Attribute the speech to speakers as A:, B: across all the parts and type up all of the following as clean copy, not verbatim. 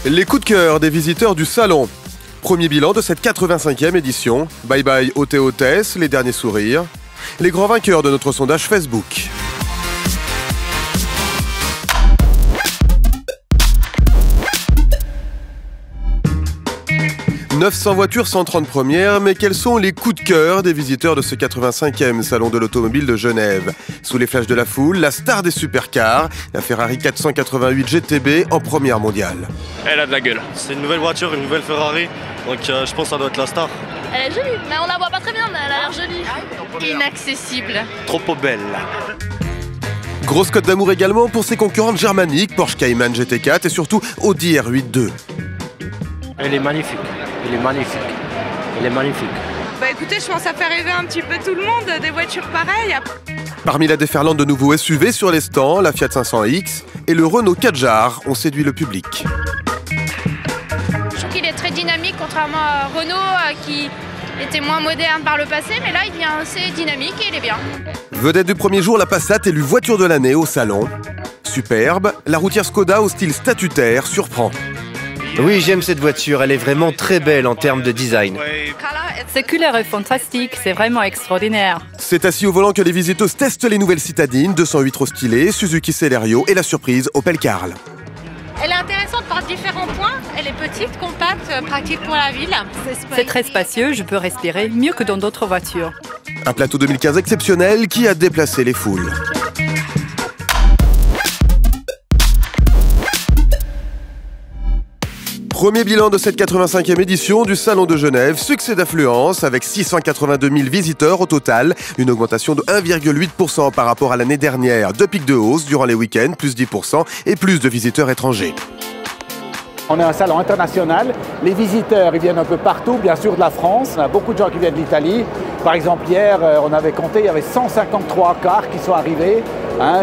A: Les coups de cœur des visiteurs du salon. Premier bilan de cette 85e édition. Bye bye hôtes et hôtesses, les derniers sourires. Les grands vainqueurs de notre sondage Facebook. 900 voitures, 130 premières, mais quels sont les coups de cœur des visiteurs de ce 85e Salon de l'Automobile de Genève? Sous les flashs de la foule, la star des supercars, la Ferrari 488 GTB en première mondiale.
B: Elle a de la gueule.
C: C'est une nouvelle voiture, une nouvelle Ferrari, donc je pense que ça doit être la star.
D: Elle est jolie, mais on la voit pas très bien, mais elle a l'air jolie. Inaccessible.
C: Trop belle.
A: Grosse cote d'amour également pour ses concurrentes germaniques, Porsche Cayman GT4 et surtout Audi R8-2.
E: Elle est magnifique, elle est magnifique, elle est magnifique.
F: Bah écoutez, je pense que ça fait rêver un petit peu tout le monde, des voitures pareilles.
A: Parmi la déferlante de nouveaux SUV sur les stands, la Fiat 500X et le Renault Kadjar ont séduit le public.
D: Je trouve qu'il est très dynamique, contrairement à Renault qui était moins moderne par le passé, mais là il vient assez dynamique et il est bien.
A: Vedette du premier jour, la Passat élue voiture de l'année au salon. Superbe, la routière Skoda au style statutaire surprend.
G: Oui, j'aime cette voiture, elle est vraiment très belle en termes de design.
H: Cette couleur est fantastique, c'est vraiment extraordinaire.
A: C'est assis au volant que les visiteuses testent les nouvelles citadines, 208 trop stylées, Suzuki Celerio et la surprise Opel Karl.
F: Elle est intéressante par différents points, elle est petite, compacte, pratique pour la ville.
H: C'est très spacieux, je peux respirer mieux que dans d'autres voitures.
A: Un plateau 2015 exceptionnel qui a déplacé les foules. Premier bilan de cette 85e édition du Salon de Genève, succès d'affluence avec 682 000 visiteurs au total, une augmentation de 1,8% par rapport à l'année dernière, deux pics de hausse durant les week-ends, plus 10% et plus de visiteurs étrangers.
I: On est un salon international, les visiteurs ils viennent un peu partout, bien sûr de la France, on a beaucoup de gens qui viennent d'Italie. Par exemple hier, on avait compté, il y avait 153 cars qui sont arrivés,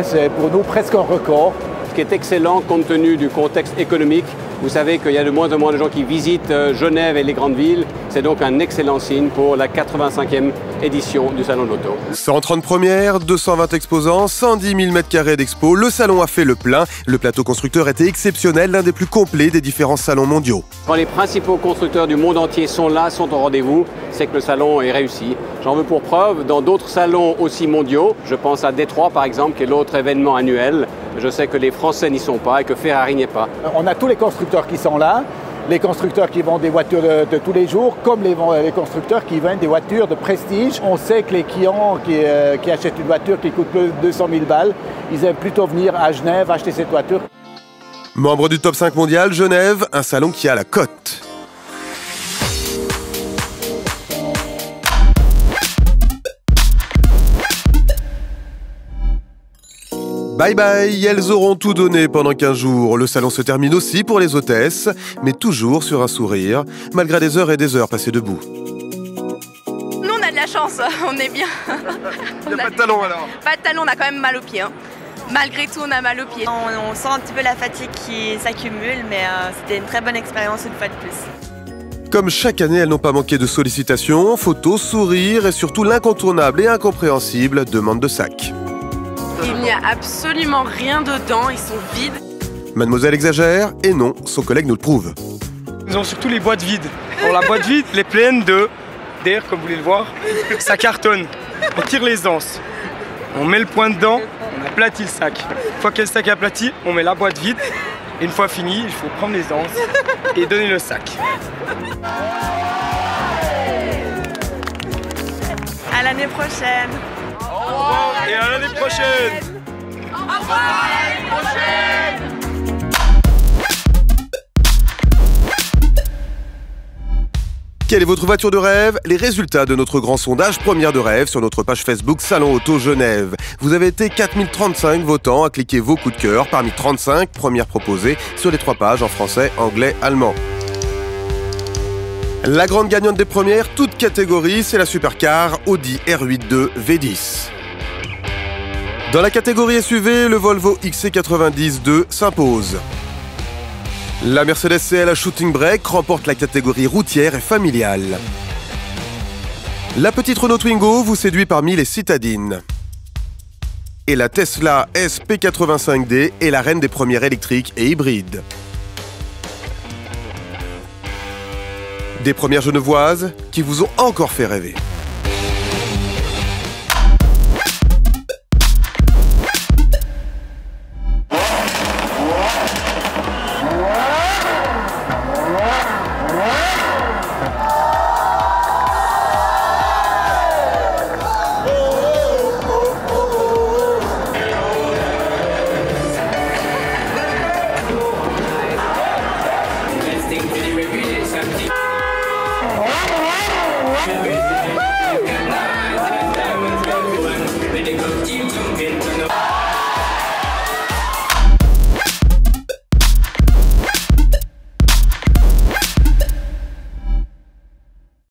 I: c'est pour nous presque un record.
J: Ce qui est excellent compte tenu du contexte économique. Vous savez qu'il y a de moins en moins de gens qui visitent Genève et les grandes villes. C'est donc un excellent signe pour la 85e édition du Salon de l'Auto.
A: 130 premières, 220 exposants, 110 000 m² d'expo. Le salon a fait le plein. Le plateau constructeur était exceptionnel, l'un des plus complets des différents salons mondiaux.
J: Quand les principaux constructeurs du monde entier sont là, sont au rendez-vous, c'est que le salon est réussi. J'en veux pour preuve, dans d'autres salons aussi mondiaux, je pense à Détroit par exemple, qui est l'autre événement annuel, je sais que les Français n'y sont pas et que Ferrari n'y est pas.
I: On a tous les constructeurs qui sont là, les constructeurs qui vendent des voitures de tous les jours, comme les constructeurs qui vendent des voitures de prestige. On sait que les clients qui achètent une voiture qui coûte plus de 200 000 balles, ils aiment plutôt venir à Genève acheter cette voiture.
A: Membre du top 5 mondial, Genève, un salon qui a la cote. Bye bye, elles auront tout donné pendant 15 jours. Le salon se termine aussi pour les hôtesses, mais toujours sur un sourire, malgré des heures et des heures passées debout.
F: Nous on a de la chance, on est bien.
A: Il n'y a pas de talon alors?
F: Pas de talon, on a quand même mal aux pieds. Malgré tout, on a mal aux pieds.
K: On sent un petit peu la fatigue qui s'accumule, mais c'était une très bonne expérience une fois de plus.
A: Comme chaque année, elles n'ont pas manqué de sollicitations, photos, sourires et surtout l'incontournable et incompréhensible demande de sac.
F: Il n'y a absolument rien dedans, ils sont vides.
A: Mademoiselle exagère, et non, son collègue nous le prouve.
B: Ils ont surtout les boîtes vides. Pour la boîte vide, elle est pleine d'air, comme vous voulez le voir. Ça cartonne. On tire les anses. On met le poing dedans, on aplatit le sac. Une fois que le sac est aplati, on met la boîte vide. Et une fois fini, il faut prendre les anses et donner le sac.
K: À l'année prochaine.
B: Au revoir et à l'année prochaine.
F: Au revoir, à l'année prochaine.
A: Quelle est votre voiture de rêve? Les résultats de notre grand sondage Première de rêve sur notre page Facebook Salon Auto Genève. Vous avez été 4035 votants à cliquer vos coups de cœur parmi 35 premières proposées sur les 3 pages en français, anglais, allemand. La grande gagnante des premières, toutes catégories, c'est la supercar Audi R8-2 V10. Dans la catégorie SUV, le Volvo XC90-2 s'impose. La Mercedes CL Shooting Brake remporte la catégorie routière et familiale. La petite Renault Twingo vous séduit parmi les citadines. Et la Tesla SP85D est la reine des premières électriques et hybrides. des premières genevoises qui vous ont encore fait rêver.